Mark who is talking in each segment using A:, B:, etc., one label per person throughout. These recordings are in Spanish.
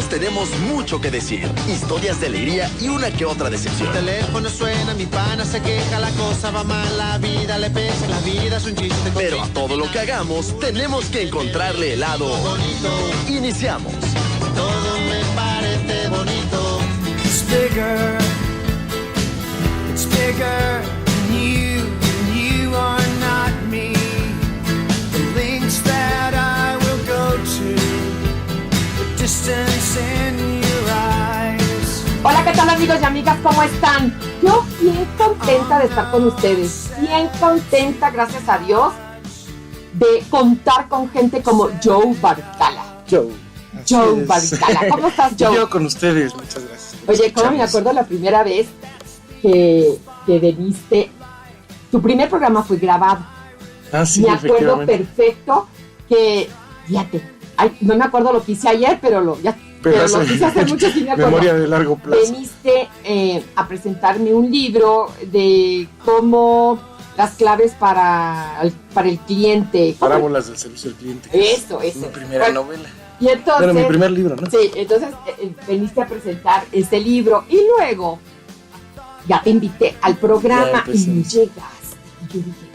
A: todos tenemos mucho que decir. Historias de alegría y una que otra decepción.
B: El teléfono suena, mi pana se queja, la cosa va mal, la vida le pesa, la vida es un chiste.
A: Pero a todo lo que hagamos, tenemos que encontrarle el lado
B: bonito.
A: Iniciamos.
B: Todo me parece bonito.
C: It's bigger than you are not me. The links that I will go to, the distance in your eyes.
D: Hola, ¿qué tal amigos y amigas? ¿Cómo están? Yo bien contenta de estar con ustedes, bien contenta, gracias a Dios, de contar con gente como Joe Bartala. Joe Bartala, ¿cómo estás, Joe?
E: Yo con ustedes, muchas gracias.
D: Oye, ¿cómo me acuerdo la primera vez que viniste? Tu primer programa fue grabado.
E: Ah, sí,
D: me acuerdo perfecto que, fíjate, no me acuerdo lo que hice ayer, pero lo que hice hace mucho sí me acuerdo.
E: Memoria de largo plazo.
D: Veniste a presentarme un libro de cómo las claves para el cliente.
E: Parábolas del servicio al cliente.
D: Eso.
E: Mi primera novela.
D: Y entonces,
E: bueno, mi primer libro, ¿no?
D: Sí, entonces veniste a presentar este libro y luego ya te invité al programa y no llegas. Y yo dije,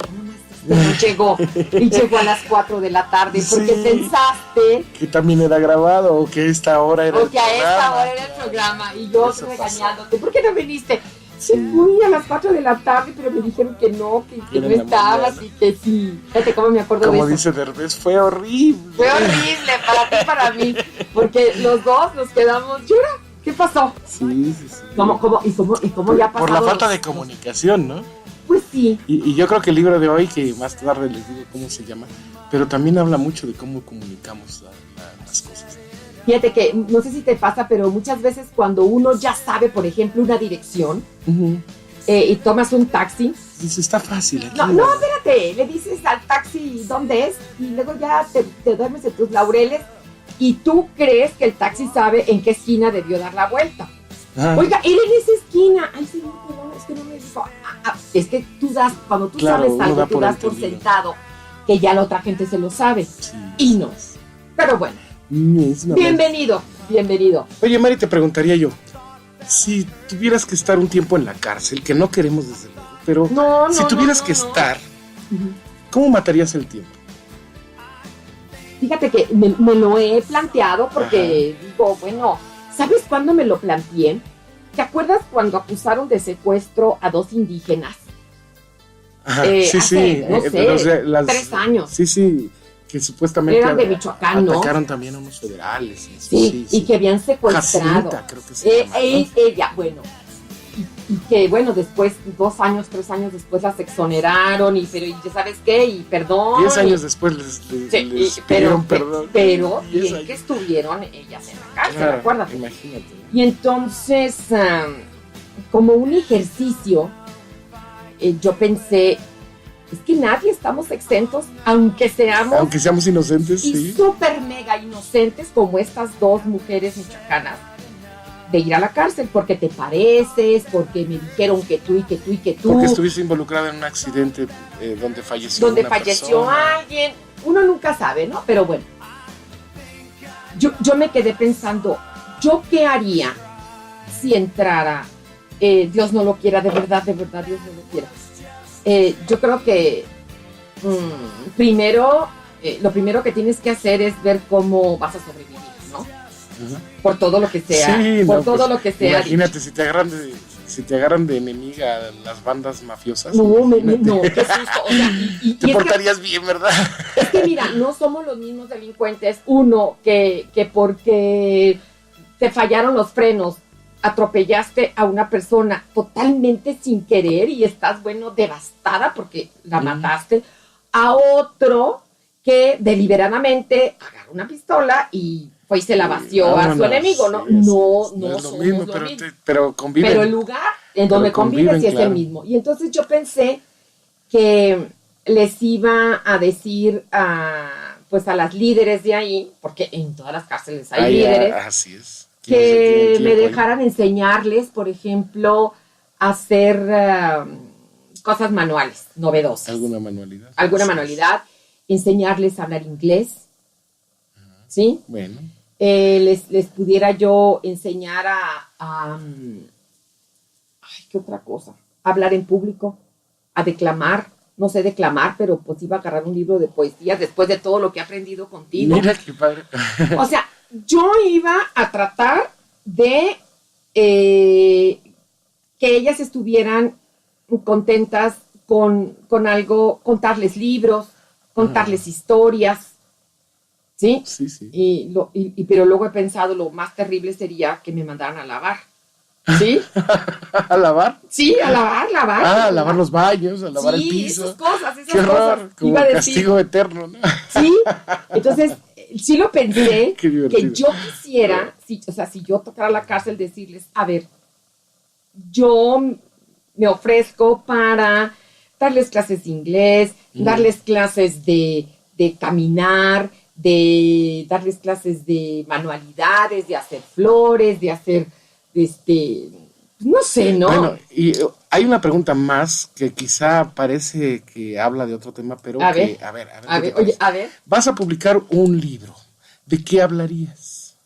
D: no llegó. Y llegó a las 4 de la tarde porque pensaste
E: que también era grabado o que a esta hora era
D: el programa. O que a esta hora era el programa. Y yo regañándote, ¿por qué no viniste? Sí. Fui a las 4 de la tarde, pero me dijeron que no estabas y que sí. Fíjate cómo me acuerdo de eso.
E: Como dice Derbez, fue horrible.
D: Fue horrible para ti, para mí. Porque los dos nos quedamos, ¿Yura? ¿Qué pasó?
E: Sí.
D: ¿Cómo ya pasó?
E: Por la falta de comunicación, ¿no?
D: Pues sí.
E: Y yo creo que el libro de hoy, que más tarde les digo cómo se llama, pero también habla mucho de cómo comunicamos las cosas.
D: Fíjate que, no sé si te pasa, pero muchas veces cuando uno ya sabe, por ejemplo, una dirección, y tomas un taxi.
E: Dices, está fácil.
D: No, espérate, le dices al taxi dónde es, y luego ya te duermes en tus laureles, y tú crees que el taxi sabe en qué esquina debió dar la vuelta. Ajá. Oiga, era en esa esquina. Ay, señor, perdón, es que no me dijo. Es que cuando tú sabes algo, tú das por sentado que ya la otra gente se lo sabe. Sí. Y no. Pero bueno. Bienvenido.
E: Oye, Mari, te preguntaría yo, si tuvieras que estar un tiempo en la cárcel, que no queremos desde luego, pero si tuvieras que estar, ¿cómo matarías el tiempo?
D: Fíjate que me lo he planteado porque digo, bueno, ¿sabes cuándo me lo planteé? ¿Te acuerdas cuando acusaron de secuestro a 2 indígenas?
E: Ajá, sí.
D: No sé, 3 años.
E: Sí. Que supuestamente
D: eran de Michoacán, ¿no?
E: Atacaron también a unos federales.
D: Sí, y que habían secuestrado.
E: Jacinta, creo que se llama, ¿no?
D: Ella, bueno. Y que, bueno, después, 2 años, 3 años después las exoneraron, pero ya sabes qué, y perdón.
E: 10 años después les pidieron perdón.
D: Pero bien que estuvieron ellas en la cárcel, acuérdate.
E: Imagínate.
D: Y entonces, como un ejercicio, yo pensé, es que nadie estamos exentos, aunque seamos
E: inocentes,
D: y súper mega inocentes como estas 2 mujeres michoacanas, de ir a la cárcel porque te pareces, porque me dijeron que tú.
E: Porque estuviste involucrada en un accidente donde falleció
D: alguien. Uno nunca sabe, ¿no? Pero bueno, yo me quedé pensando, ¿yo qué haría si entrara? Dios no lo quiera, de verdad, Dios no lo quiera. Yo creo que lo primero que tienes que hacer es ver cómo vas a sobrevivir, ¿no? Por todo lo que sea, lo que sea.
E: Imagínate si te agarran de enemiga las bandas mafiosas.
D: No, qué susto. O sea,
E: te portarías bien, ¿verdad?
D: Es que mira, no somos los mismos delincuentes. Uno que porque te fallaron los frenos, atropellaste a una persona totalmente sin querer y estás, devastada porque la mataste. A otro que deliberadamente agarró una pistola y y se la vació a su enemigo, ¿no? No
E: es lo mismo, pero conviven.
D: Pero el lugar en donde conviven sí es el mismo. Y entonces yo pensé que les iba a decir a las líderes de ahí, porque en todas las cárceles hay líderes,
E: así es.
D: Que me dejaran enseñarles, por ejemplo, a hacer cosas manuales, novedosas.
E: ¿Alguna manualidad?
D: Enseñarles a hablar inglés, ¿sí?
E: Bueno.
D: les pudiera yo enseñar ay, ¿qué otra cosa? Hablar en público, a declamar. No sé declamar, pero pues iba a agarrar un libro de poesía después de todo lo que he aprendido contigo.
E: Mira qué padre.
D: O sea, yo iba a tratar de que ellas estuvieran contentas con algo, contarles libros, contarles historias, ¿sí?
E: Sí, sí.
D: Pero luego he pensado, lo más terrible sería que me mandaran a lavar, ¿sí?
E: ¿A lavar?
D: Sí, a lavar.
E: A lavar los baños, a lavar el piso.
D: Esas cosas.
E: Qué horror, como
D: Iba a decir,
E: castigo eterno, ¿no?
D: Sí, entonces sí lo pensé,
E: Qué divertido.
D: que yo quisiera, si yo tocara la cárcel, decirles, a ver, yo me ofrezco para darles clases de inglés, darles clases de caminar, de darles clases de manualidades, de hacer flores, de hacer, no sé, ¿no?
E: Bueno, y hay una pregunta más que quizá parece que habla de otro tema, pero a ver,
D: oye, a ver.
E: Vas a publicar un libro. ¿De qué hablarías?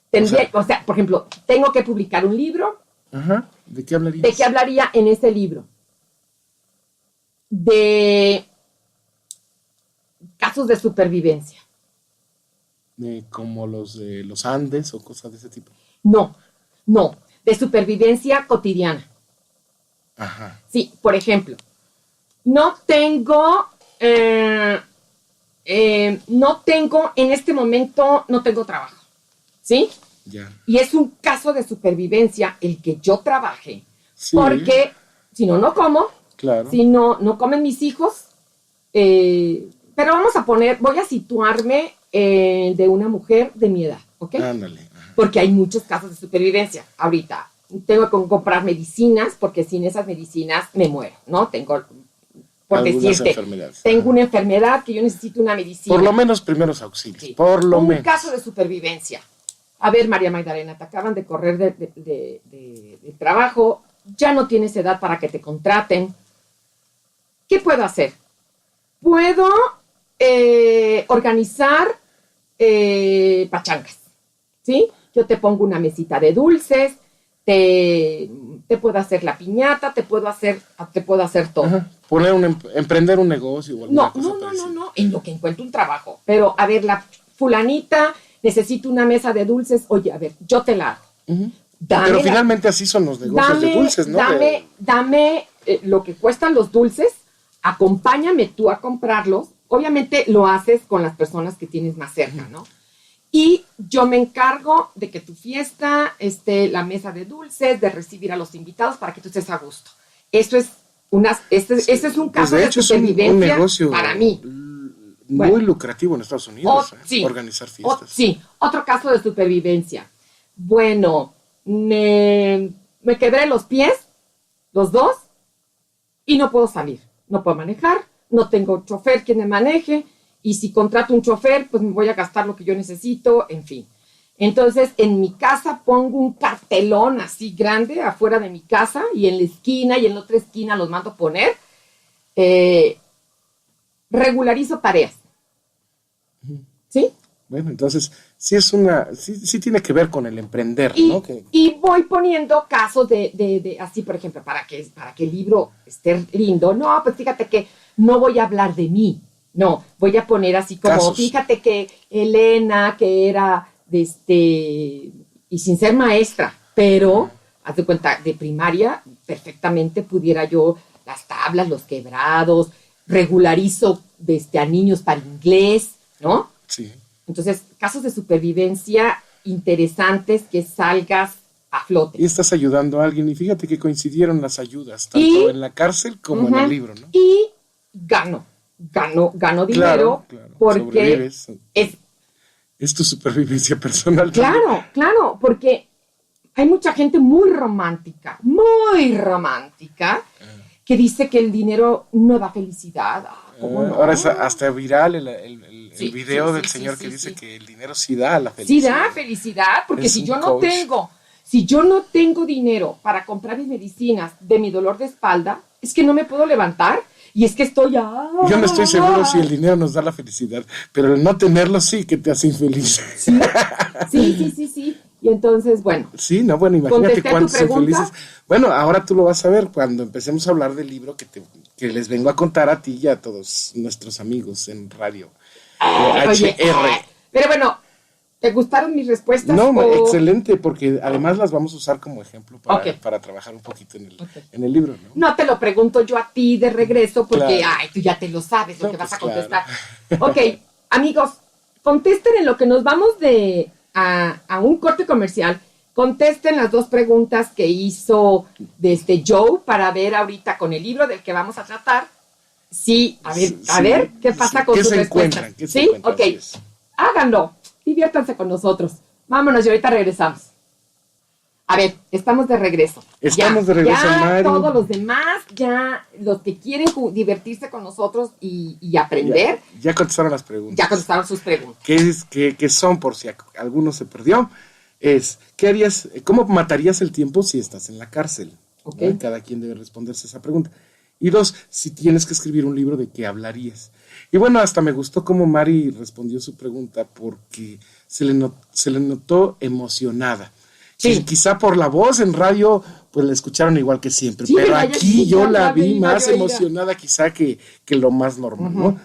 D: Por ejemplo, tengo que publicar un libro.
E: Ajá. ¿De qué hablarías?
D: ¿De qué hablaría en ese libro? De casos de supervivencia.
E: ¿Como los de los Andes o cosas de ese tipo?
D: No, de supervivencia cotidiana.
E: Ajá.
D: Sí, por ejemplo, no tengo, en este momento, no tengo trabajo, ¿sí?
E: Ya.
D: Y es un caso de supervivencia el que yo trabaje,
E: Sí.
D: porque si no, no como,
E: Claro.
D: si no comen mis hijos, pero voy a situarme de una mujer de mi edad, ¿ok?
E: Ándale. Ajá.
D: Porque hay muchos casos de supervivencia. Ahorita tengo que comprar medicinas porque sin esas medicinas me muero, ¿no? Tengo, por
E: Algunas
D: decirte,
E: enfermedades.
D: tengo una enfermedad que yo necesito una medicina.
E: Por lo menos primeros auxilios.
D: Sí.
E: Por lo
D: Un
E: menos.
D: caso de supervivencia. A ver, María Magdalena, te acaban de correr de trabajo, ya no tienes edad para que te contraten. ¿Qué puedo hacer? Puedo organizar pachangas, ¿sí? Yo te pongo una mesita de dulces, te puedo hacer la piñata, te puedo hacer todo.
E: Ajá. Emprender un negocio o alguna cosa parecida.
D: No, en lo que encuentro un trabajo. Pero, a ver, la fulanita, necesito una mesa de dulces, oye, a ver, yo te la hago.
E: Uh-huh. Pero finalmente así son los negocios de dulces, ¿no?
D: Dame lo que cuestan los dulces, acompáñame tú a comprarlos. Obviamente lo haces con las personas que tienes más cerca, ¿no? Y yo me encargo de que tu fiesta esté la mesa de dulces, de recibir a los invitados para que tú estés a gusto. Eso es este es un caso de supervivencia
E: un negocio
D: para mí.
E: Muy lucrativo en Estados Unidos,
D: sí,
E: organizar fiestas.
D: Sí, otro caso de supervivencia. Bueno, me quebré los pies, los dos, y no puedo salir. No puedo manejar, no tengo chofer quien me maneje, y si contrato un chofer, pues me voy a gastar lo que yo necesito, en fin. Entonces, en mi casa pongo un cartelón así grande afuera de mi casa, y en la esquina y en la otra esquina los mando poner. Regularizo tareas. ¿Sí?
E: Bueno, entonces, sí tiene que ver con el emprender, ¿no?
D: Y voy poniendo casos de así, por ejemplo, para que el libro esté lindo. No, pues fíjate que no voy a hablar de mí. No, voy a poner así como,
E: casos.
D: Fíjate que Elena, que era y sin ser maestra, pero, haz de cuenta, de primaria, perfectamente pudiera yo las tablas, los quebrados, regularizo a niños para inglés, ¿no?
E: Sí.
D: Entonces, casos de supervivencia interesantes que salgas a flote.
E: Y estás ayudando a alguien, y fíjate que coincidieron las ayudas, tanto en la cárcel como en el libro, ¿no?
D: Y gano dinero,
E: claro,
D: porque
E: es tu supervivencia personal.
D: Claro, porque hay mucha gente muy romántica, que dice que el dinero no da felicidad. ¿Cómo no?
E: Ahora es hasta viral el video del señor que dice que el dinero sí da la felicidad.
D: Sí da felicidad, porque si yo no tengo dinero para comprar mis medicinas de mi dolor de espalda, es que no me puedo levantar. Y es que estoy
E: Yo no estoy seguro si el dinero nos da la felicidad, pero el no tenerlo sí que te hace infeliz.
D: Sí. Y entonces, bueno.
E: Sí, no, bueno, imagínate cuántos son felices. Bueno, ahora tú lo vas a ver cuando empecemos a hablar del libro que les vengo a contar a ti y a todos nuestros amigos en radio.
D: Oye, pero bueno, ¿te gustaron mis respuestas?
E: No, excelente, porque además las vamos a usar como ejemplo para trabajar un poquito en el libro, ¿no?
D: No te lo pregunto yo a ti de regreso, porque,
E: Claro.
D: tú ya te lo sabes lo que vas a contestar.
E: Claro.
D: Ok, amigos, contesten en lo que nos vamos a un corte comercial. Contesten las 2 preguntas que hizo Joe para ver ahorita con el libro del que vamos a tratar. Sí, a ver qué pasa con sus respuestas. ¿Sí? Ok, háganlo. Diviértanse con nosotros. Vámonos y ahorita regresamos. A ver, estamos de regreso.
E: Estamos de regreso, Mari.
D: Todos los demás, los que quieren divertirse con nosotros y aprender.
E: Ya contestaron las preguntas.
D: Ya contestaron sus preguntas.
E: ¿Qué son, por si alguno se perdió? ¿Qué harías, cómo matarías el tiempo si estás en la cárcel?
D: Okay.
E: Cada quien debe responderse esa pregunta. Y 2, si tienes que escribir un libro, ¿de qué hablarías? Y bueno, hasta me gustó cómo Mari respondió su pregunta porque se le notó emocionada. Sí. Quizá por la voz en radio, pues la escucharon igual que siempre, sí, pero aquí yo la vi más emocionada quizá que lo más normal, ¿no?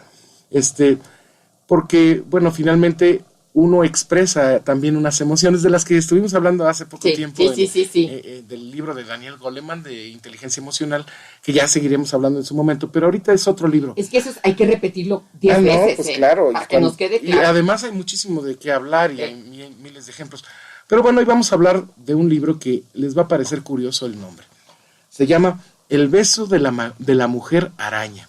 E: Porque, bueno, finalmente uno expresa también unas emociones de las que estuvimos hablando hace poco tiempo del libro de Daniel Goleman de Inteligencia Emocional, que ya seguiremos hablando en su momento, pero ahorita es otro libro.
D: Es que eso hay que repetirlo 10 veces,
E: pues claro,
D: para que nos quede claro.
E: Y además hay muchísimo de qué hablar y hay miles de ejemplos. Pero bueno, hoy vamos a hablar de un libro que les va a parecer curioso el nombre. Se llama El beso de la mujer araña.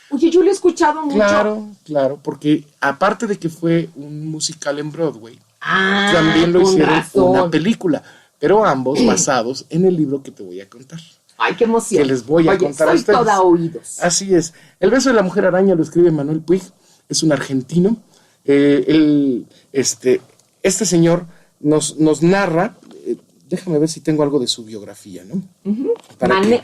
D: Oye, yo lo he escuchado mucho.
E: Claro, porque aparte de que fue un musical en Broadway, también lo hicieron una película, pero ambos basados en el libro que te voy a contar.
D: Ay, qué emoción.
E: Que les voy a contar a ustedes.
D: Soy toda oídos.
E: Así es. El beso de la mujer araña lo escribe Manuel Puig, es un argentino. Este señor nos narra, déjame ver si tengo algo de su biografía, ¿no?
D: Uh-huh.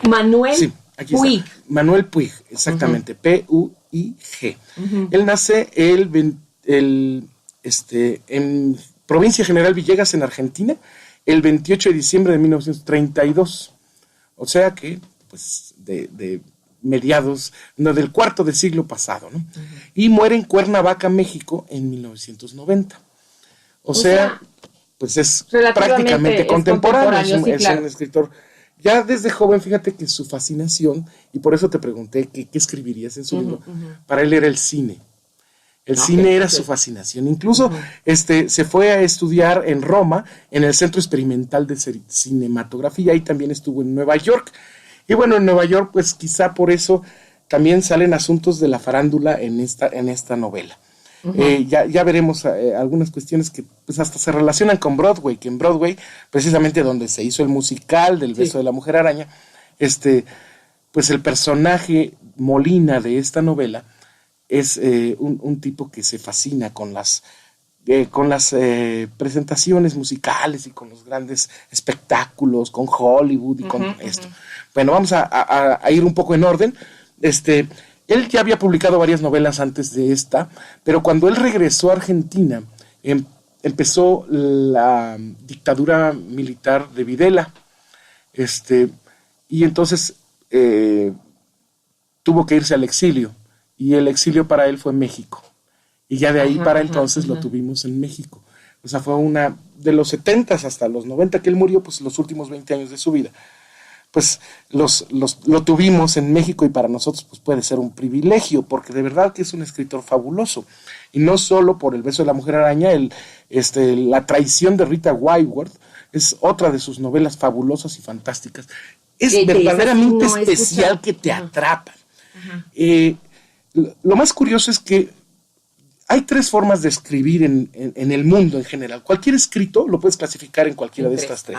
D: Manuel
E: sí, aquí Puig. Está. Manuel Puig, exactamente, P-U-I-G. Uh-huh. Él nace en Provincia General Villegas, en Argentina, el 28 de diciembre de 1932. O sea que, pues, de mediados, del cuarto del siglo pasado, ¿no? Uh-huh. Y muere en Cuernavaca, México, en 1990. O sea pues es prácticamente contemporáneo, es un escritor. Ya desde joven, fíjate que su fascinación, y por eso te pregunté qué escribirías en su libro, para él era el cine. El cine era su fascinación. Incluso se fue a estudiar en Roma, en el Centro Experimental de Cinematografía, y también estuvo en Nueva York. Y bueno, en Nueva York, pues quizá por eso también salen asuntos de la farándula en esta novela. Uh-huh. Ya veremos algunas cuestiones que pues hasta se relacionan con Broadway, que en Broadway, precisamente donde se hizo el musical del beso de la mujer araña, pues el personaje Molina de esta novela es un tipo que se fascina con las presentaciones musicales y con los grandes espectáculos, con Hollywood y con esto. Bueno, vamos a ir un poco en orden. Él ya había publicado varias novelas antes de esta, pero cuando él regresó a Argentina, empezó la dictadura militar de Videla, y entonces tuvo que irse al exilio, y el exilio para él fue México, y ya de ahí para entonces lo tuvimos en México. O sea, fue de los 70s hasta los 90 que él murió, pues los últimos 20 años de su vida. Pues lo tuvimos en México y para nosotros pues puede ser un privilegio, porque de verdad que es un escritor fabuloso. Y no solo por El beso de la mujer araña, La traición de Rita Hayworth es otra de sus novelas fabulosas y fantásticas. Es verdaderamente especial, que te atrapan. Lo más curioso es que hay 3 formas de escribir en el mundo en general. Cualquier escrito lo puedes clasificar en cualquiera de estas 3.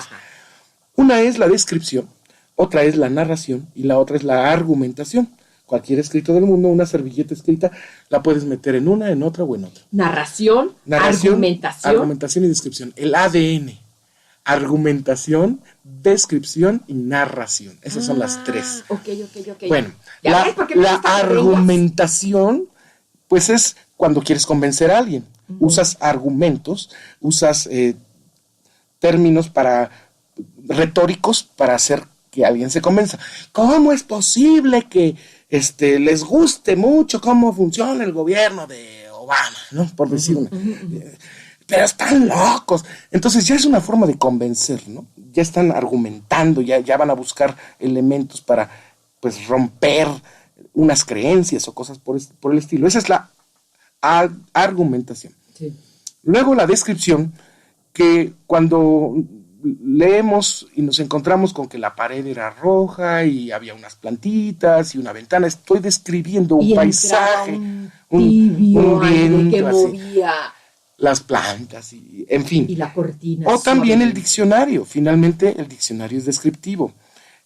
E: Una es la descripción, otra es la narración y la otra es la argumentación. Cualquier escrito del mundo, una servilleta escrita, la puedes meter en una, en otra o en otra.
D: Narración, argumentación
E: y descripción. El ADN. argumentación, descripción y narración. Esas son las tres.
D: Ok.
E: Bueno,
D: ¿Ya ves por qué me
E: la
D: gustan las
E: argumentación, pues es cuando quieres convencer a alguien. Usas argumentos, usas términos retóricos para hacer que alguien se convenza. ¿Cómo es posible que les guste mucho cómo funciona el gobierno de Obama, ¿no? Por decir una. Pero están locos. Entonces ya es una forma de convencer, ¿no? Ya están argumentando, ya van a buscar elementos para, pues, romper unas creencias o cosas por el estilo. Esa es la argumentación.
D: Sí.
E: Luego la descripción, que cuando leemos y nos encontramos con que la pared era roja y había unas plantitas y una ventana, estoy describiendo un paisaje, un viento
D: que
E: así,
D: movía
E: las plantas, y en fin.
D: y la cortina.
E: O también el diccionario. Finalmente el diccionario es descriptivo.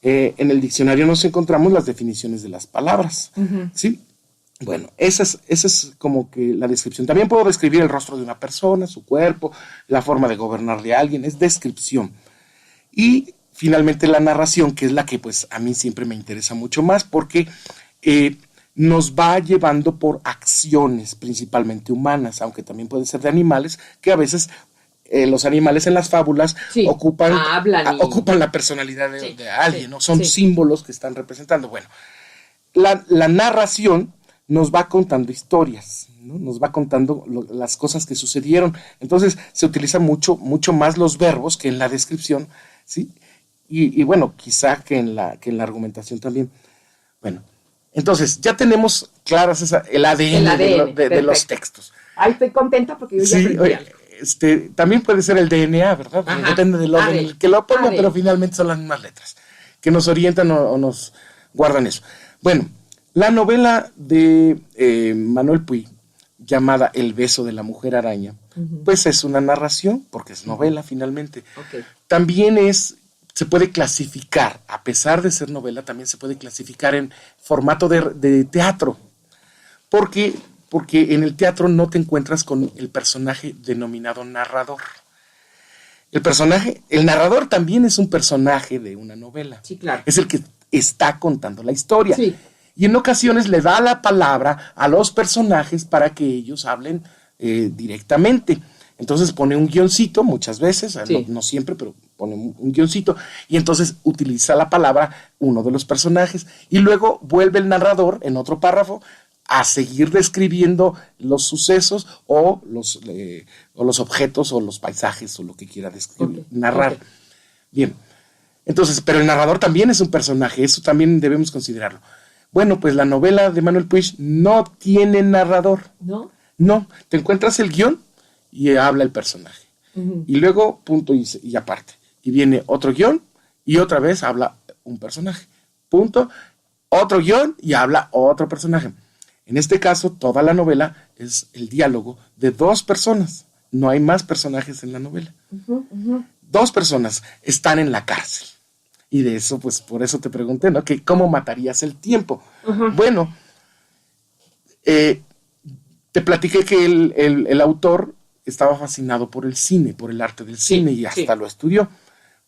E: En el diccionario nos encontramos las definiciones de las palabras, ¿sí? Bueno, esa es como que la descripción. También puedo describir el rostro de una persona, su cuerpo, la forma de gobernar de alguien, es descripción. Y finalmente la narración, que es la que pues a mí siempre me interesa mucho más, porque nos va llevando por acciones principalmente humanas, aunque también pueden ser de animales, que a veces los animales en las fábulas ocupan la personalidad de alguien, ¿no? Son símbolos que están representando. Bueno, la narración nos va contando historias, ¿no? Nos va contando las cosas que sucedieron. Entonces se utilizan mucho más los verbos que en la descripción, ¿sí? Y bueno, quizá que en la argumentación también. Bueno, entonces ya tenemos claras el ADN de los textos.
D: Ay, estoy contenta porque yo ya aprendí algo.
E: También puede ser el DNA, ¿verdad? Depende del orden en el que lo ponga, pero finalmente son las mismas letras que nos orientan o nos guardan eso. Bueno, la novela de Manuel Puig, llamada El beso de la mujer araña, pues es una narración, porque es novela finalmente.
D: Okay.
E: También se puede clasificar, a pesar de ser novela, también se puede clasificar en formato de teatro, porque en el teatro no te encuentras con el personaje denominado narrador. El narrador también es un personaje de una novela.
D: Sí, claro.
E: Es el que está contando la historia.
D: Sí.
E: Y en ocasiones le da la palabra a los personajes para que ellos hablen directamente. Entonces pone un guioncito muchas veces, no siempre, pero pone un guioncito, y entonces utiliza la palabra uno de los personajes, y luego vuelve el narrador en otro párrafo a seguir describiendo los sucesos o los objetos o los paisajes o lo que quiera describir, narrar. Bien, entonces, pero el narrador también es un personaje, eso también debemos considerarlo. Bueno, pues la novela de Manuel Puig no tiene narrador.
D: ¿No?
E: No, te encuentras el guión y habla el personaje. Y luego, punto y aparte. Y viene otro guión y otra vez habla un personaje. Punto, otro guión y habla otro personaje. En este caso, toda la novela es el diálogo de dos personas. No hay más personajes en la novela. Dos personas están en la cárcel. Y de eso, pues, por eso te pregunté, ¿no? Que ¿cómo matarías el tiempo? Bueno, te platiqué que el autor estaba fascinado por el cine, por el arte del cine, y hasta lo estudió.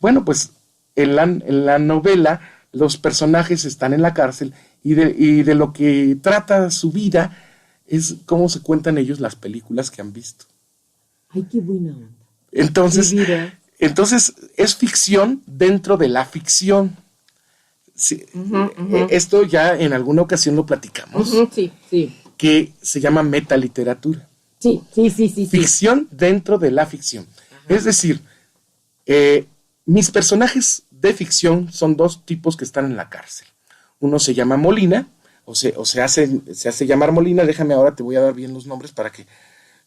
E: Bueno, pues, en la novela, los personajes están en la cárcel, y de lo que trata su vida es cómo se cuentan ellos las películas que han visto.
D: Ay, qué buena onda.
E: Entonces es ficción dentro de la ficción. Sí, esto ya en alguna ocasión lo platicamos.
D: Sí.
E: Que se llama metaliteratura.
D: Sí.
E: Ficción dentro de la ficción. Es decir, mis personajes de ficción son dos tipos que están en la cárcel. Uno se llama Molina, se hace llamar Molina. Déjame ahora, te voy a dar bien los nombres para que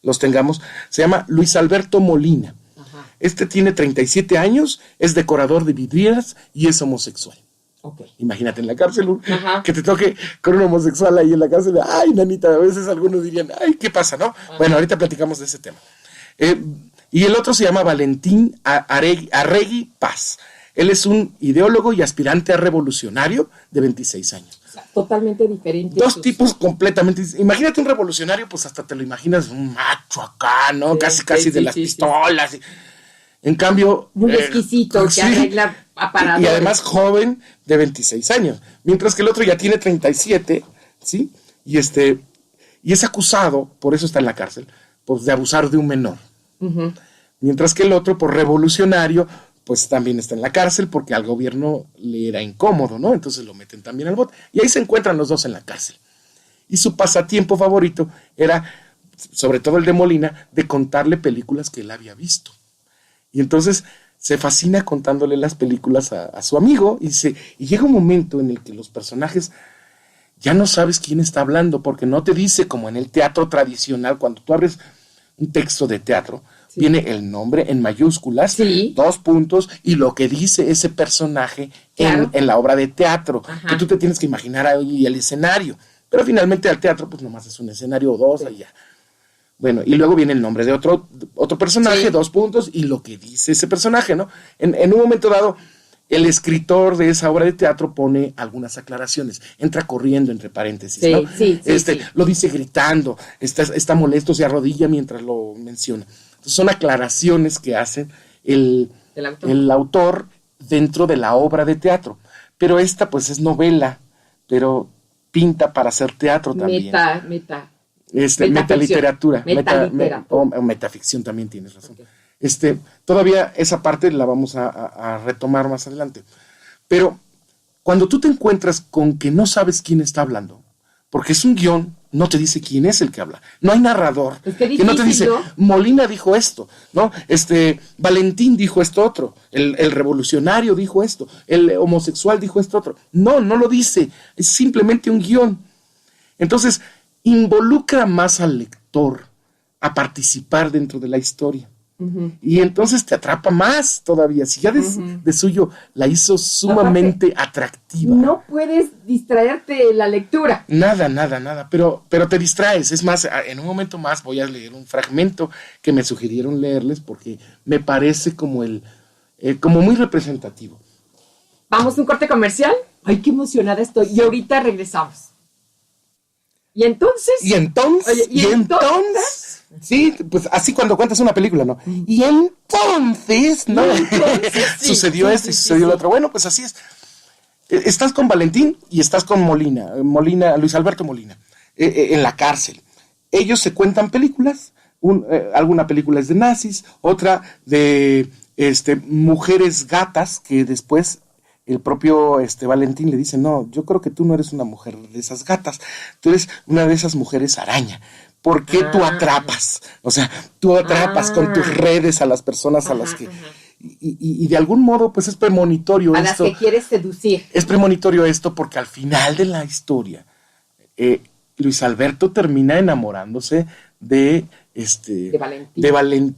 E: los tengamos. Se llama Luis Alberto Molina. Este tiene 37 años, es decorador de vidrieras y es homosexual. Imagínate en la cárcel, que te toque con un homosexual ahí en la cárcel. Ay, nanita, a veces algunos dirían, ay, ¿qué pasa, no? Bueno, ahorita platicamos de ese tema. Y el otro se llama Valentín Arregui Paz. Él es un ideólogo y aspirante a revolucionario de 26 años.
D: O sea, totalmente diferente.
E: Dos tipos completamente. Imagínate un revolucionario, pues hasta te lo imaginas un macho acá, ¿no? Casi de las pistolas. En cambio...
D: Muy exquisito, que arregla aparadores.
E: Y además joven de 26 años. Mientras que el otro ya tiene 37, ¿sí? Y es acusado, por eso está en la cárcel, pues de abusar de un menor. Uh-huh. Mientras que el otro, por revolucionario, pues también está en la cárcel porque al gobierno le era incómodo, ¿no? Entonces lo meten también al bote. Y ahí se encuentran los dos en la cárcel. Y su pasatiempo favorito era, sobre todo el de Molina, de contarle películas que él había visto. Y entonces se fascina contándole las películas a su amigo y llega un momento en el que los personajes ya no sabes quién está hablando porque no te dice como en el teatro tradicional, cuando tú abres un texto de teatro, sí, viene el nombre en mayúsculas, sí, 2 puntos y lo que dice ese personaje, claro, en la obra de teatro, ajá, que tú te tienes que imaginar ahí el escenario, pero finalmente al teatro pues nomás es un escenario o 2, sí, y ya. Bueno, y luego viene el nombre de otro personaje, sí, 2 puntos, y lo que dice ese personaje, ¿no? En un momento dado, el escritor de esa obra de teatro pone algunas aclaraciones, entra corriendo entre paréntesis, sí, ¿no? Sí, sí. Lo dice gritando, está molesto, se arrodilla mientras lo menciona. Entonces son aclaraciones que hace el autor dentro de la obra de teatro. Pero esta pues es novela, pero pinta para hacer teatro también. Metaliteratura. O metaficción también, tienes razón. Okay. Todavía esa parte la vamos a retomar más adelante. Pero cuando tú te encuentras con que no sabes quién está hablando, porque es un guión, no te dice quién es el que habla. No hay narrador que no te dice, ¿no? Molina dijo esto, ¿no? Valentín dijo esto otro, el revolucionario dijo esto, el homosexual dijo esto otro. No lo dice, es simplemente un guión. Entonces, involucra más al lector a participar dentro de la historia. Uh-huh. Y entonces te atrapa más todavía. Si ya de suyo la hizo sumamente atractiva.
D: No puedes distraerte de la lectura.
E: Nada. Pero te distraes. Es más, en un momento más voy a leer un fragmento que me sugirieron leerles porque me parece como como muy representativo.
D: ¿Vamos a un corte comercial? Ay, qué emocionada estoy. Y ahorita regresamos. ¿Y entonces?
E: Sí, pues así cuando cuentas una película, ¿no? Y entonces, ¿no? Sí, sucedió esto y sucedió lo otro. Bueno, pues así es. Estás con Valentín y estás con Molina, Luis Alberto Molina, en la cárcel. Ellos se cuentan películas, alguna película es de nazis, otra de mujeres gatas que después el propio Valentín le dice, no, yo creo que tú no eres una mujer de esas gatas, tú eres una de esas mujeres araña. ¿Por qué tú atrapas? O sea, tú atrapas con tus redes a las personas a las que... Y de algún modo, pues es premonitorio
D: a
E: esto.
D: A las que quieres seducir.
E: Es premonitorio esto porque al final de la historia, Luis Alberto termina enamorándose de Valentín.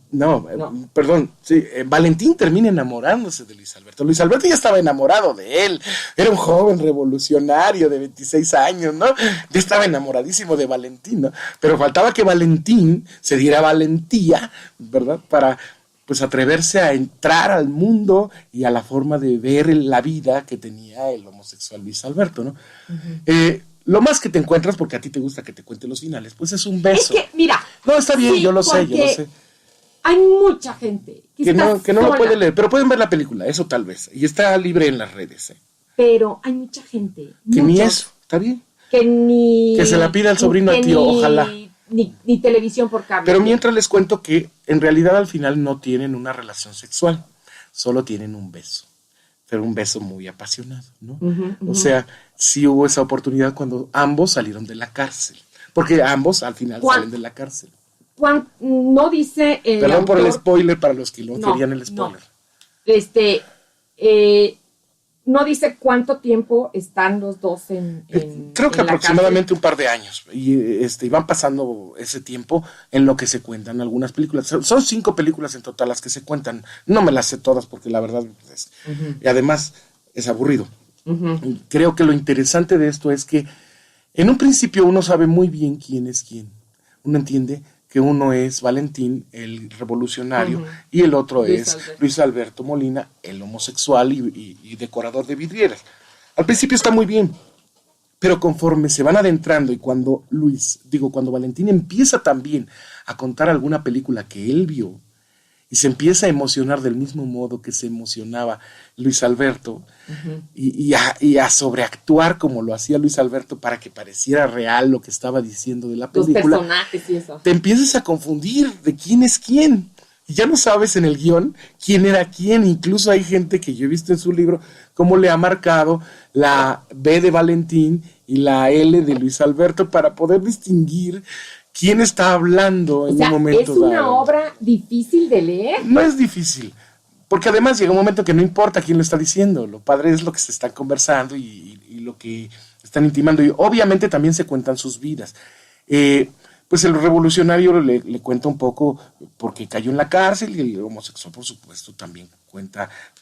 E: Valentín termina enamorándose de Luis Alberto. Luis Alberto ya estaba enamorado de él. Era un joven revolucionario de 26 años, ¿no? Ya estaba enamoradísimo de Valentín, ¿no? Pero faltaba que Valentín se diera valentía, ¿verdad? Para, pues, atreverse a entrar al mundo y a la forma de ver la vida que tenía el homosexual Luis Alberto, ¿no? Uh-huh. Lo más que te encuentras, porque a ti te gusta que te cuente los finales, pues es un beso.
D: Es que, mira.
E: No, está bien, sí, yo lo sé.
D: Hay mucha gente
E: que no lo puede leer, pero pueden ver la película, eso tal vez. Y está libre en las redes.
D: Pero hay mucha gente.
E: Que ni eso, está bien. Que se la pida el sobrino al tío, ojalá.
D: Ni televisión por cable.
E: Pero mientras les cuento que en realidad al final no tienen una relación sexual, solo tienen un beso. Pero un beso muy apasionado, ¿no? Uh-huh. O sea, sí hubo esa oportunidad cuando ambos salieron de la cárcel. Porque ambos al final salen de la cárcel.
D: No dice el
E: Perdón
D: autor,
E: por el spoiler para los que no querían el spoiler.
D: No dice cuánto tiempo están los dos en
E: creo que aproximadamente un par de años. Y van pasando ese tiempo en lo que se cuentan algunas películas. Son 5 películas en total las que se cuentan. No me las sé todas porque la verdad y además es aburrido. Uh-huh. Creo que lo interesante de esto es que en un principio uno sabe muy bien quién es quién. Uno entiende que uno es Valentín, el revolucionario, uh-huh, y el otro es Luis Alberto Molina, el homosexual y decorador de vidrieras. Al principio está muy bien, pero conforme se van adentrando y cuando cuando Valentín empieza también a contar alguna película que él vio y se empieza a emocionar del mismo modo que se emocionaba Luis Alberto, y a sobreactuar como lo hacía Luis Alberto para que pareciera real lo que estaba diciendo de la película.
D: Los personajes y eso.
E: Te empiezas a confundir de quién es quién. Y ya no sabes en el guión quién era quién. Incluso hay gente que yo he visto en su libro cómo le ha marcado la B de Valentín y la L de Luis Alberto para poder distinguir quién está hablando en un momento
D: es una
E: dado.
D: obra difícil de leer.
E: No es difícil, porque además llega un momento que no importa quién lo está diciendo, lo padre es lo que se están conversando y lo que están intimando, y obviamente también se cuentan sus vidas. Pues el revolucionario le cuenta un poco porque cayó en la cárcel, y el homosexual, por supuesto, también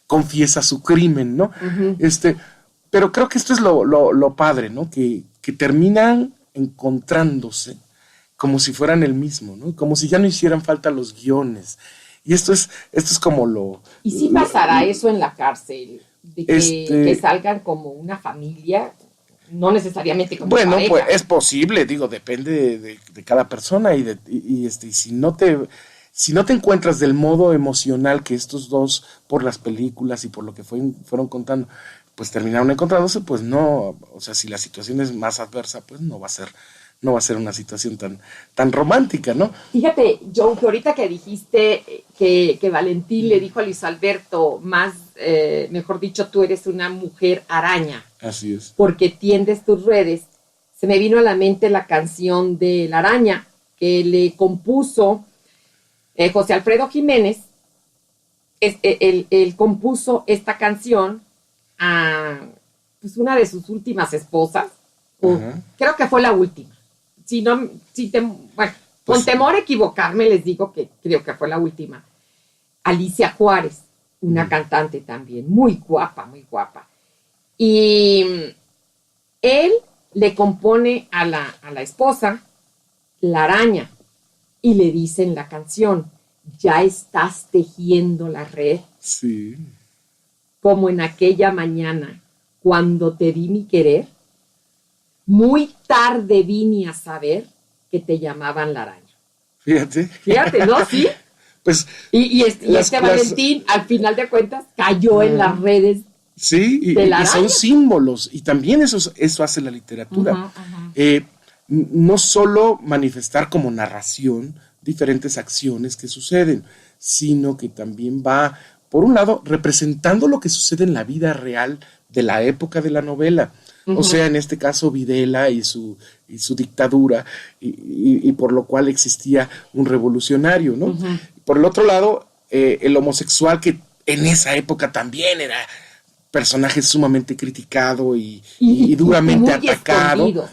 E: confiesa su crimen, ¿no? Pero creo que esto es lo padre, ¿no? Que terminan encontrándose como si fueran el mismo, ¿no? Como si ya no hicieran falta los guiones. Y esto es como lo...
D: ¿Y si pasará eso en la cárcel? De que salgan como una familia, no necesariamente como
E: bueno,
D: pareja.
E: pues es posible, digo, depende de cada persona, y si no te encuentras del modo emocional que estos dos, por las películas y por lo que fueron contando, pues terminaron encontrándose, pues no, o sea, si la situación es más adversa, pues no va a ser una situación tan romántica, ¿no?
D: Fíjate, Joe, que ahorita que dijiste que Valentín le dijo a Luis Alberto, mejor dicho, tú eres una mujer araña.
E: Así es.
D: Porque tiendes tus redes, se me vino a la mente la canción de La Araña, que le compuso José Alfredo Jiménez. Él compuso esta canción a una de sus últimas esposas, creo que fue la última. Con temor a equivocarme, les digo que creo que fue la última. Alicia Juárez, una cantante también, muy guapa, muy guapa. Y él le compone a la esposa La Araña, y le dice en la canción, ya estás tejiendo la red.
E: Sí.
D: Como en aquella mañana, cuando te di mi querer, muy tarde vine a saber que te llamaban La Araña.
E: Fíjate,
D: ¿no? Sí.
E: Pues
D: y Valentín, al final de cuentas, cayó en las redes.
E: Sí, y son símbolos, y también eso hace la literatura. No solo manifestar como narración diferentes acciones que suceden, sino que también va, por un lado, representando lo que sucede en la vida real de la época de la novela. O sea, en este caso, Videla y su dictadura, y por lo cual existía un revolucionario, ¿no? Por el otro lado, el homosexual, que en esa época también era personaje sumamente criticado y duramente atacado,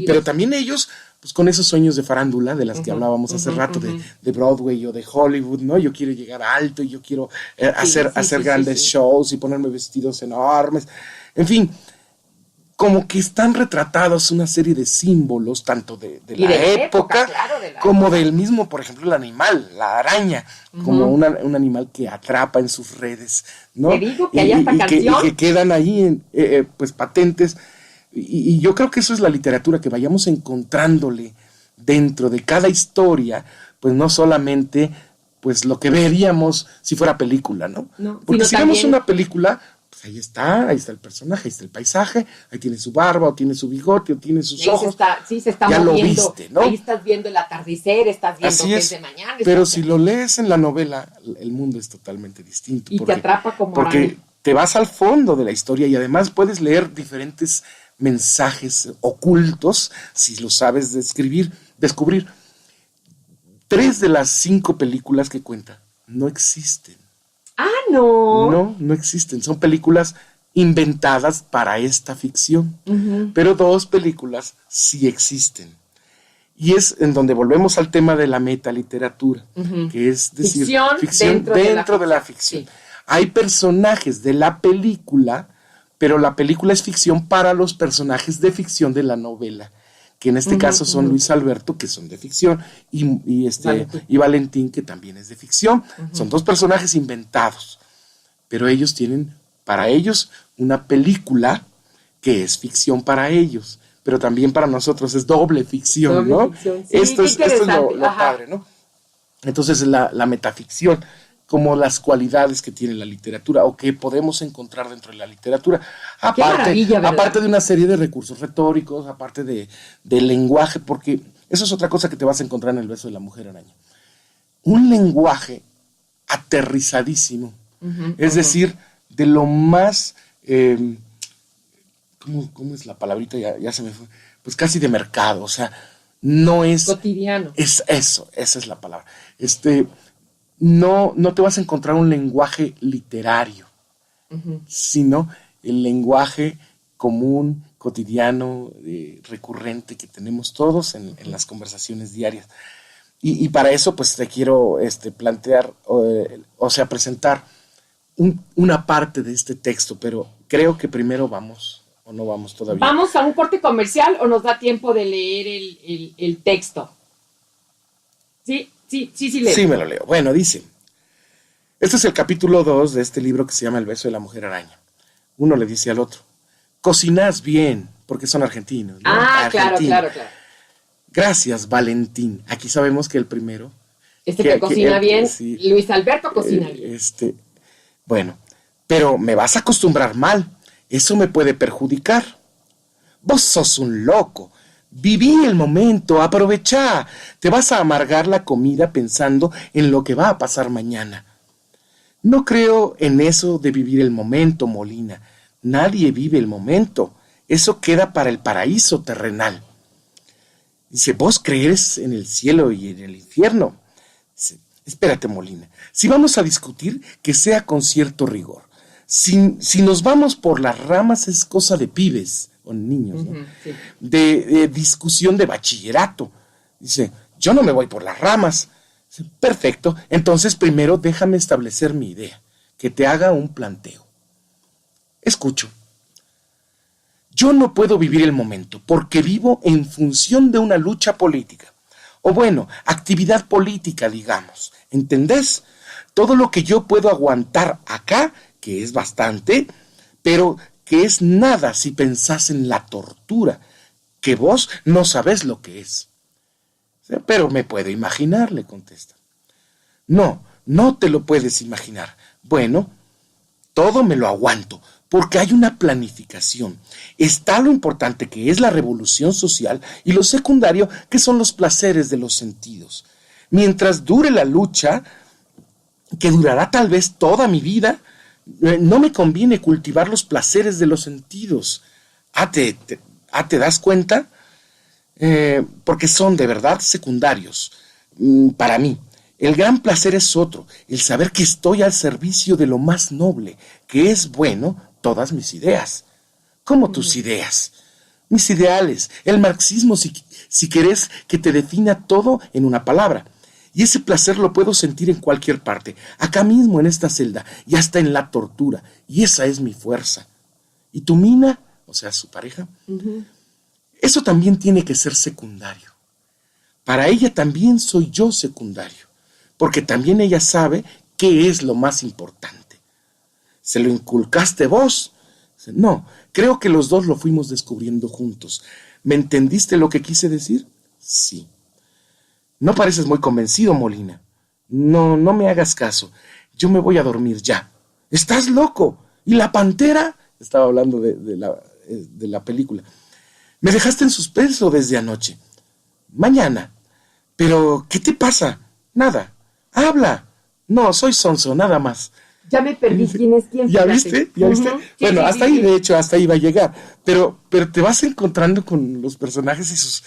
E: pero también ellos, pues con esos sueños de farándula de las que hablábamos hace rato, de Broadway o de Hollywood, ¿no? Yo quiero llegar alto y yo quiero hacer grandes shows y ponerme vestidos enormes, en fin, como que están retratados una serie de símbolos, tanto de la época, claro, como del mismo, por ejemplo, el animal, la araña, como un animal que atrapa en sus redes, ¿no?
D: Te digo que hay hasta canción.
E: Y que quedan ahí pues patentes, y yo creo que eso es la literatura, que vayamos encontrándole dentro de cada historia, pues no solamente pues lo que veríamos si fuera película, ¿no? Porque si vemos una película, ahí está el personaje, ahí está el paisaje, ahí tiene su barba, o tiene su bigote, o tiene sus ojos.
D: Se está
E: ya
D: moviendo.
E: Lo viste, ¿no?
D: Ahí estás viendo el atardecer, estás viendo
E: Así
D: que
E: es
D: de mañana.
E: Pero si lo lees en la novela, el mundo es totalmente distinto.
D: Y te atrapa como
E: porque
D: araña.
E: Te vas al fondo de la historia, y además puedes leer diferentes mensajes ocultos, si lo sabes descubrir. 3 de las 5 películas que cuenta no existen.
D: No.
E: No existen. Son películas inventadas para esta ficción. Pero 2 películas sí existen. Y es en donde volvemos al tema de la metaliteratura, que es decir, ficción dentro de la ficción. Sí. Hay personajes de la película, pero la película es ficción para los personajes de ficción de la novela, que en este caso son Luis Alberto, que son de ficción, y Valentín, que también es de ficción. Son 2 personajes inventados, pero ellos tienen, para ellos, una película que es ficción para ellos, pero también para nosotros es doble ficción, ¿no?
D: Ficción. Sí,
E: esto es lo padre, ¿no? Entonces la metaficción, como las cualidades que tiene la literatura o que podemos encontrar dentro de la literatura, aparte de una serie de recursos retóricos, aparte del lenguaje, porque eso es otra cosa que te vas a encontrar en el verso de la mujer araña. Un lenguaje aterrizadísimo, es decir, de lo más, ¿cómo es la palabrita? Ya se me fue, pues casi de mercado, o sea, no es...
D: Cotidiano.
E: Es eso, esa es la palabra. No te vas a encontrar un lenguaje literario, sino el lenguaje común, cotidiano, recurrente que tenemos todos en las conversaciones diarias. Y para eso, pues, te quiero plantear, presentar una parte de este texto, pero creo que primero vamos, o no vamos todavía.
D: ¿Vamos a un corte comercial o nos da tiempo de leer el texto? Sí, leo.
E: Sí, me lo leo. Bueno, dice, este es el capítulo 2 de este libro que se llama El beso de la mujer araña. Uno le dice al otro, cocinás bien, porque son argentinos, ¿no?
D: Claro.
E: Gracias, Valentín. Aquí sabemos que el primero...
D: que cocina bien, sí, Luis Alberto cocina bien.
E: Bueno, pero me vas a acostumbrar mal. Eso me puede perjudicar. Vos sos un loco. Viví el momento, aprovechá. Te vas a amargar la comida pensando en lo que va a pasar mañana. No creo en eso de vivir el momento, Molina. Nadie vive el momento. Eso queda para el paraíso terrenal. Dice, vos crees en el cielo y en el infierno. Dice, espérate, Molina. Si vamos a discutir, que sea con cierto rigor. Si nos vamos por las ramas es cosa de pibes o niños, ¿no? Sí. De discusión de bachillerato. Dice, yo no me voy por las ramas. Dice, perfecto, entonces primero déjame establecer mi idea, que te haga un planteo. Escucho. Yo no puedo vivir el momento porque vivo en función de una lucha política. O bueno, actividad política, digamos. ¿Entendés? Todo lo que yo puedo aguantar acá, que es bastante, pero que es nada si pensás en la tortura, que vos no sabés lo que es. Pero me puedo imaginar, le contesta. No te lo puedes imaginar. Bueno, todo me lo aguanto, porque hay una planificación. Está lo importante que es la revolución social y lo secundario que son los placeres de los sentidos. Mientras dure la lucha, que durará tal vez toda mi vida, no me conviene cultivar los placeres de los sentidos. ¿Te das cuenta? Porque son de verdad secundarios para mí. El gran placer es otro, el saber que estoy al servicio de lo más noble, que es bueno, todas mis ideas. ¿Cómo tus ideas? Mis ideales, el marxismo, si querés que te defina todo en una palabra. Y ese placer lo puedo sentir en cualquier parte, acá mismo en esta celda, y hasta en la tortura. Y esa es mi fuerza. ¿Y tu mina? O sea, su pareja. Eso también tiene que ser secundario. Para ella también soy yo secundario, porque también ella sabe qué es lo más importante. ¿Se lo inculcaste vos? No, creo que los dos lo fuimos descubriendo juntos. ¿Me entendiste lo que quise decir? Sí. No pareces muy convencido, Molina. No me hagas caso. Yo me voy a dormir ya. ¿Estás loco? ¿Y la pantera? Estaba hablando de la película. Me dejaste en suspenso desde anoche. Mañana. ¿Pero qué te pasa? Nada. Habla. No, soy sonso, nada más.
D: Ya me perdí. ¿Quién es quién?
E: ¿Ya viste? Bueno, sí, hasta ahí, de hecho, hasta ahí va a llegar. Pero te vas encontrando con los personajes y sus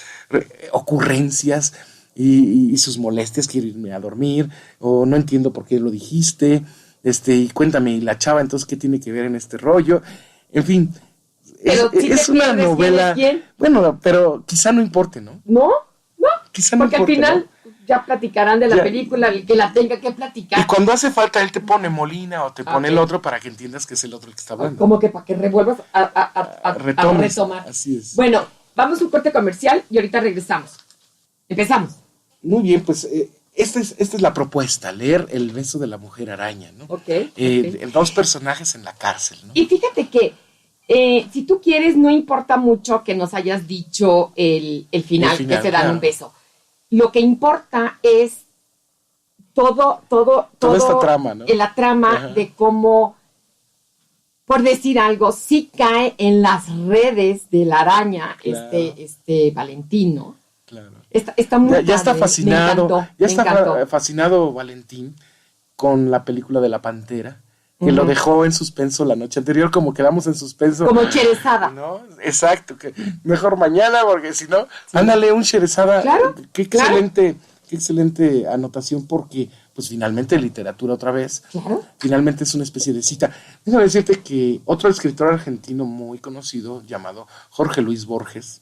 E: ocurrencias y sus molestias. Quiero irme a dormir, o no entiendo por qué lo dijiste, y cuéntame, ¿y la chava entonces qué tiene que ver en este rollo? En fin, es una novela. ¿Quién? Bueno, pero quizá no importe, ¿no?
D: ¿No?
E: Quizá no
D: porque importe, al final... ¿no? Ya platicarán de la película, el que la tenga que platicar.
E: Y cuando hace falta, él te pone Molina o te pone el otro para que entiendas que es el otro el que está hablando.
D: Como que para que revuelvas a retomar.
E: Así es.
D: Bueno, vamos a un corte comercial y ahorita regresamos. Empezamos.
E: Muy bien, pues esta es la propuesta, leer El beso de la mujer araña, ¿no?
D: Okay.
E: Dos personajes en la cárcel, ¿no?
D: Y fíjate que si tú quieres, no importa mucho que nos hayas dicho el final, que se dan un beso. Lo que importa es toda
E: esta trama, ¿no?
D: La trama
E: Ajá.
D: de cómo, por decir algo, sí cae en las redes de la araña,
E: Claro.
D: Valentino.
E: Claro.
D: Está muy
E: Ya está
D: padre,
E: fascinado,
D: me encantó.
E: fascinado Valentín con la película de la Pantera, que lo dejó en suspenso la noche anterior, como quedamos en suspenso.
D: Como Cherezada.
E: ¿No? Exacto, que mejor mañana, porque si no, ándale un Cherezada.
D: Claro,
E: Qué
D: claro.
E: excelente anotación, porque pues finalmente literatura otra vez.
D: Claro.
E: Finalmente es una especie de cita. Déjame decirte que otro escritor argentino muy conocido, llamado Jorge Luis Borges,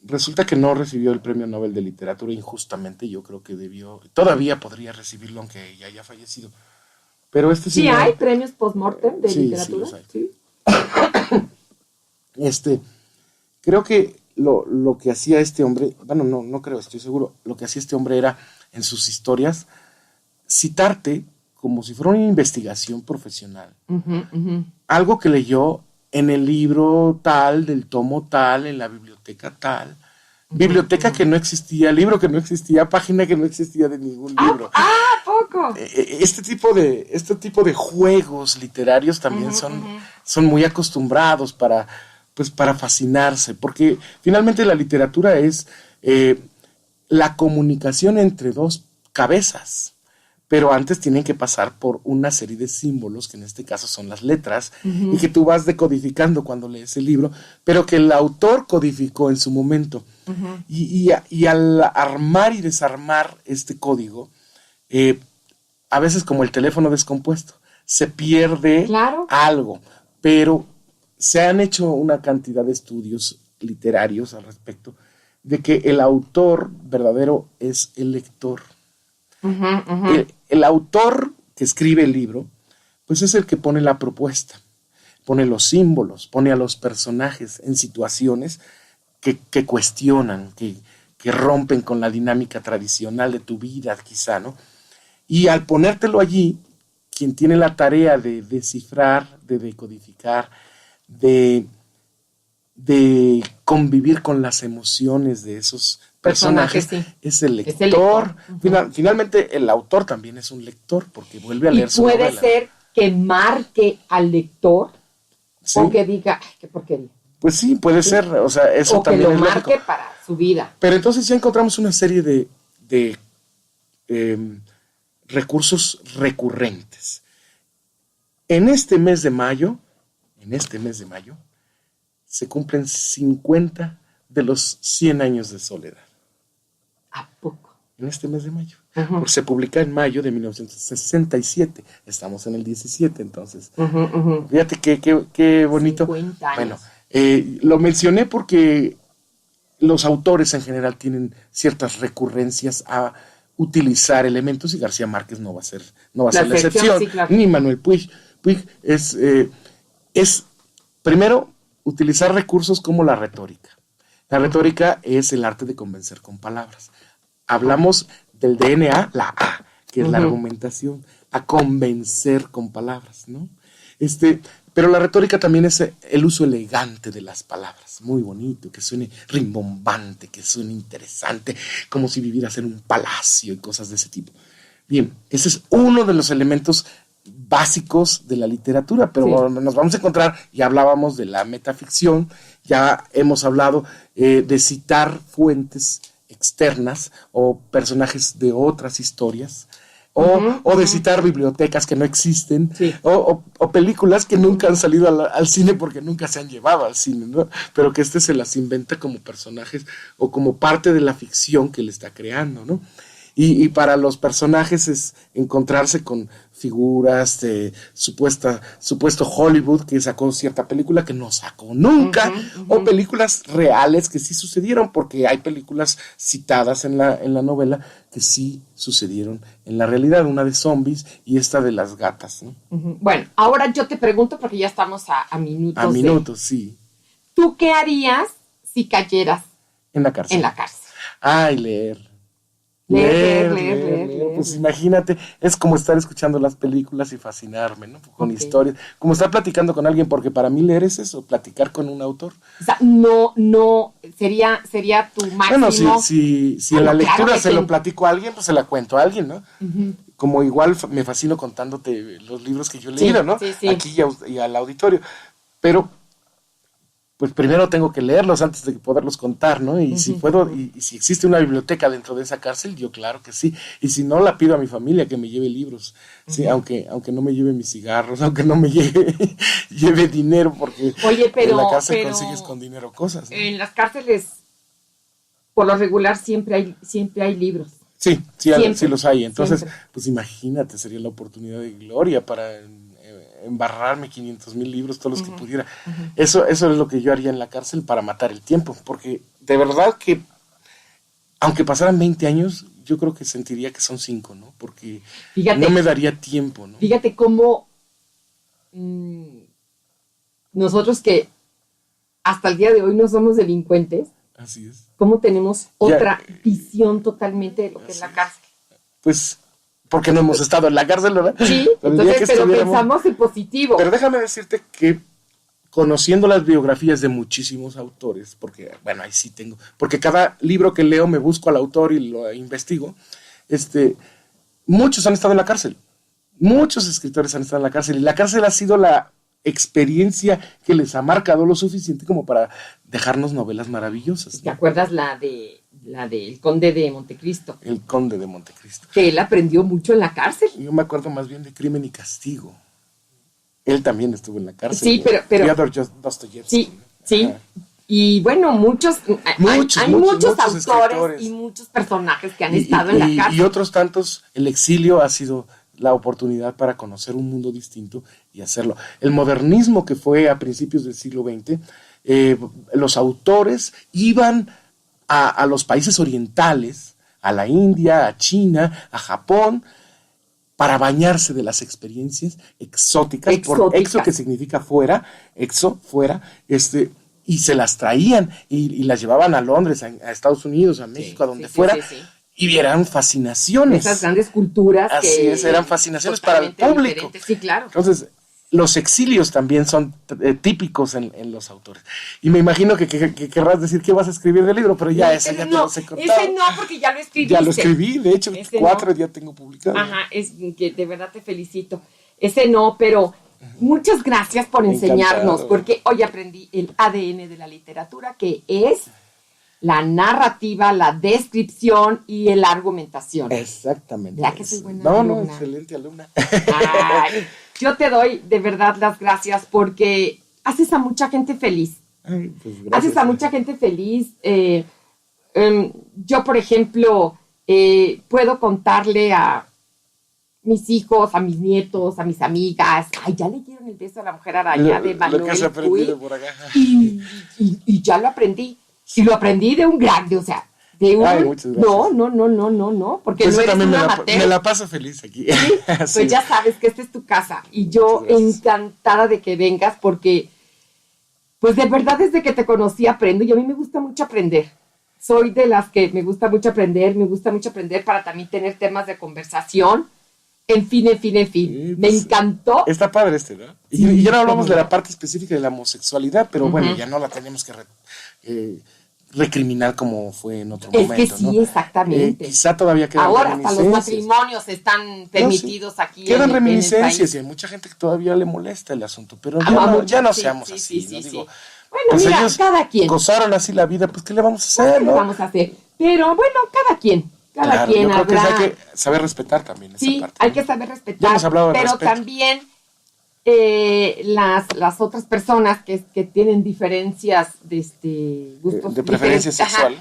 E: resulta que no recibió el Premio Nobel de Literatura injustamente. Yo creo que todavía podría recibirlo, aunque ya haya fallecido. Pero
D: Sí,
E: no.
D: hay premios post-mortem de
E: Sí,
D: literatura.
E: sí los hay.
D: Sí.
E: Creo que lo que hacía este hombre, bueno, no creo, estoy seguro, lo que hacía este hombre era, en sus historias, citarte como si fuera una investigación profesional. Algo que leyó en el libro tal, del tomo tal, en la biblioteca tal. Biblioteca que no existía, libro que no existía, página que no existía de ningún libro.
D: Poco.
E: Este tipo de juegos literarios también son muy acostumbrados para fascinarse, porque finalmente la literatura es la comunicación entre dos cabezas, pero antes tienen que pasar por una serie de símbolos, que en este caso son las letras, y que tú vas decodificando cuando lees el libro, pero que el autor codificó en su momento. Y al armar y desarmar este código, a veces como el teléfono descompuesto, se pierde algo, pero se han hecho una cantidad de estudios literarios al respecto, de que el autor verdadero es el lector. El autor que escribe el libro, pues es el que pone la propuesta, pone los símbolos, pone a los personajes en situaciones que cuestionan, que rompen con la dinámica tradicional de tu vida, quizá, ¿no? Y al ponértelo allí, quien tiene la tarea de descifrar, de decodificar, de convivir con las emociones de esos personajes,
D: sí.
E: es el lector. Finalmente, el autor también es un lector, porque vuelve a leer su novela.
D: Puede ser que marque al lector,
E: Sí.
D: o que diga, ay, qué porquería.
E: Pues sí, puede ser, o sea, eso
D: O que
E: también
D: lo
E: es
D: marque
E: lógico.
D: para su vida.
E: Pero entonces ya encontramos una serie de recursos recurrentes. En este mes de mayo, se cumplen 50 de los 100 años de soledad.
D: ¿A poco?
E: En este mes de mayo. Porque se publica en mayo de 1967. Estamos en el 17, entonces. Fíjate qué bonito.
D: 50 años.
E: Bueno, lo mencioné porque los autores en general tienen ciertas recurrencias a utilizar elementos, y García Márquez no va a ser la excepción,
D: sí, claro.
E: ni Manuel Puig. Puig es primero utilizar recursos como la retórica. La retórica es el arte de convencer con palabras. Hablamos del DNA, la A, que es la argumentación, a convencer con palabras, ¿no? Pero la retórica también es el uso elegante de las palabras, muy bonito, que suene rimbombante, que suene interesante, como si vivieras en un palacio y cosas de ese tipo. Bien, ese es uno de los elementos básicos de la literatura, pero nos vamos a encontrar, ya hablábamos de la metaficción, ya hemos hablado de citar fuentes externas o personajes de otras historias, o de citar bibliotecas que no existen, o películas que nunca han salido al cine porque nunca se han llevado al cine, ¿no? Pero que se las inventa como personajes o como parte de la ficción que le está creando, ¿no? Y para los personajes es encontrarse con figuras de supuesto Hollywood que sacó cierta película que no sacó nunca, o películas reales que sí sucedieron, porque hay películas citadas en la novela que sí sucedieron en la realidad, una de zombies y esta de las gatas, ¿no?
D: Bueno, ahora yo te pregunto, porque ya estamos a minutos.
E: A minutos, sí.
D: ¿Tú qué harías si cayeras
E: En la cárcel.
D: en la cárcel?
E: Ay, leer.
D: Leer.
E: Pues imagínate, es como estar escuchando las películas y fascinarme, ¿no? Con historias, como estar platicando con alguien, porque para mí leer es eso, platicar con un autor.
D: O sea, no, sería tu máximo.
E: Bueno, si en la lectura
D: claro
E: se lo platico a alguien, pues se la cuento a alguien, ¿no? Uh-huh. Como igual me fascino contándote los libros que yo he leído, ¿no? Sí. Aquí y al auditorio. Pero pues primero tengo que leerlos antes de poderlos contar, ¿no? Y si puedo, y si existe una biblioteca dentro de esa cárcel, yo claro que sí. Y si no, la pido a mi familia que me lleve libros, sí, aunque no me lleve mis cigarros, aunque no me lleve dinero, porque en la cárcel consigues con dinero cosas, ¿no? En
D: las cárceles, por lo regular, siempre hay libros.
E: Sí los hay. Entonces, pues imagínate, sería la oportunidad de gloria para embarrarme 500,000 libros, todos los que pudiera. Eso es lo que yo haría en la cárcel para matar el tiempo, porque de verdad que aunque pasaran 20 años, yo creo que sentiría que son 5, ¿no? Porque no me daría tiempo, ¿no?
D: Fíjate cómo nosotros que hasta el día de hoy no somos delincuentes,
E: así es,
D: cómo tenemos otra visión totalmente de lo que es la cárcel.
E: Pues porque no hemos estado en la cárcel, ¿verdad?
D: Sí, pero pensamos en positivo.
E: Pero déjame decirte que conociendo las biografías de muchísimos autores, porque, bueno, ahí sí tengo, porque cada libro que leo me busco al autor y lo investigo, muchos han estado en la cárcel, muchos escritores han estado en la cárcel, y la cárcel ha sido la experiencia que les ha marcado lo suficiente como para dejarnos novelas maravillosas, ¿no?
D: ¿Te acuerdas la de El Conde de Montecristo?
E: El Conde de Montecristo.
D: Que él aprendió mucho en la cárcel.
E: Yo me acuerdo más bien de Crimen y Castigo. Él también estuvo en la cárcel.
D: Sí, pero
E: Fyodor Dostoyevsky.
D: Sí.
E: Ajá.
D: Y bueno, hay muchos autores
E: escritores
D: y muchos personajes que han estado en la cárcel.
E: Y otros tantos, el exilio ha sido la oportunidad para conocer un mundo distinto y hacerlo. El modernismo que fue a principios del siglo XX, los autores iban a los países orientales, a la India, a China, a Japón, para bañarse de las experiencias exóticas. Por exo que significa fuera, fuera, y se las traían y las llevaban a Londres, a Estados Unidos, a México, a donde fuera. Sí. Y eran fascinaciones.
D: Esas grandes culturas.
E: Así es, eran fascinaciones para el público.
D: Sí, claro.
E: Entonces, los exilios también son típicos en los autores. Y me imagino que querrás decir que vas a escribir del libro, pero ya ese ya te los he contado.
D: Ese no, porque ya lo escribiste.
E: Ya lo escribí, de hecho, 4 ya tengo publicado.
D: Ajá, es que de verdad te felicito. Ese no, pero muchas gracias por enseñarnos,
E: encantado.
D: Porque hoy aprendí el ADN de la literatura, que es la narrativa, la descripción y la argumentación.
E: Exactamente.
D: ¿Ya que soy buena alumna?
E: No, excelente alumna.
D: Ay, yo te doy de verdad las gracias porque haces a mucha gente feliz.
E: Ay, pues gracias.
D: Haces a mucha gente feliz. Yo, por ejemplo, puedo contarle a mis hijos, a mis nietos, a mis amigas. Ay, ya le dieron el beso a la mujer araña de Manuel
E: Lo que has aprendido por acá.
D: Y ya lo aprendí. Y lo aprendí de un grande, o sea, de un...
E: Ay, muchas gracias.
D: No, porque
E: pues
D: no eres
E: también
D: un amateur.
E: me la paso feliz aquí.
D: ¿Sí? Pues ya sabes que esta es tu casa. Y yo encantada de que vengas porque, pues de verdad desde que te conocí aprendo. Y a mí me gusta mucho aprender. Soy de las que me gusta mucho aprender para también tener temas de conversación. En fin.
E: Sí,
D: me encantó.
E: Está padre ¿no? Y ya no hablamos de la parte específica de la homosexualidad, pero bueno, ya no la tenemos que recriminar como fue en otro momento.
D: Es que sí, ¿no? Exactamente.
E: Quizá todavía quedan
D: ahora
E: reminiscencias.
D: hasta los matrimonios están permitidos aquí.
E: Quedan reminiscencias y hay mucha gente que todavía le molesta el asunto, pero ya no seamos así. ¿no? Digo,
D: bueno,
E: pues
D: mira,
E: ellos
D: cada quien.
E: gozaron así la vida, pues ¿qué le vamos a hacer?
D: ¿Qué le vamos a hacer? Pero bueno, cada quien.
E: Claro,
D: quien
E: yo creo
D: habrá...
E: que hay que saber respetar también esa parte.
D: Sí, hay que saber respetar.
E: Ya hemos hablado de
D: pero
E: respeto.
D: También las otras personas que tienen diferencias de gustos
E: de preferencia sexual.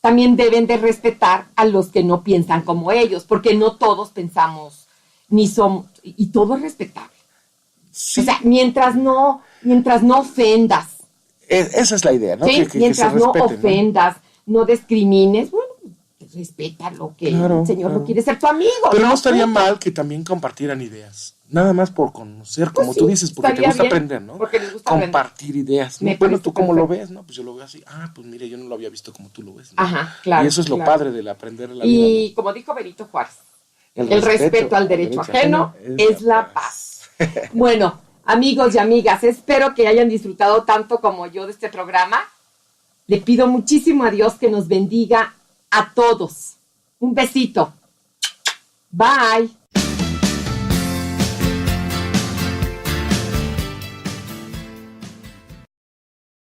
D: También deben de respetar a los que no piensan como ellos, porque no todos pensamos ni somos, y todo es respetable. Sí. O sea, mientras no ofendas.
E: Esa es la idea, ¿no?
D: ¿Sí?
E: Que
D: mientras
E: se respeten,
D: no ofendas, no discrimines, bueno, respétalo, que
E: Claro,
D: el Señor
E: claro.
D: no quiere ser tu amigo.
E: Pero no estaría
D: Punto.
E: mal que también compartieran ideas. Nada más por conocer, como
D: Pues
E: tú
D: sí,
E: dices, porque te
D: estaría
E: gusta
D: bien,
E: aprender, ¿no?
D: porque les gusta aprender.
E: Compartir ideas. ¿no?
D: Me
E: Bueno,
D: parece
E: ¿tú cómo lo
D: perfecto.
E: ves? No, pues yo lo veo así. Ah, pues mire, yo no lo había visto como tú lo ves. ¿no?
D: Ajá, claro.
E: Y eso es lo
D: claro.
E: padre del aprender la vida.
D: Y como dijo Benito Juárez,
E: ¿no?
D: el respeto al derecho ajeno es la paz. Bueno, amigos y amigas, espero que hayan disfrutado tanto como yo de este programa. Le pido muchísimo a Dios que nos bendiga a todos. Un besito. Bye.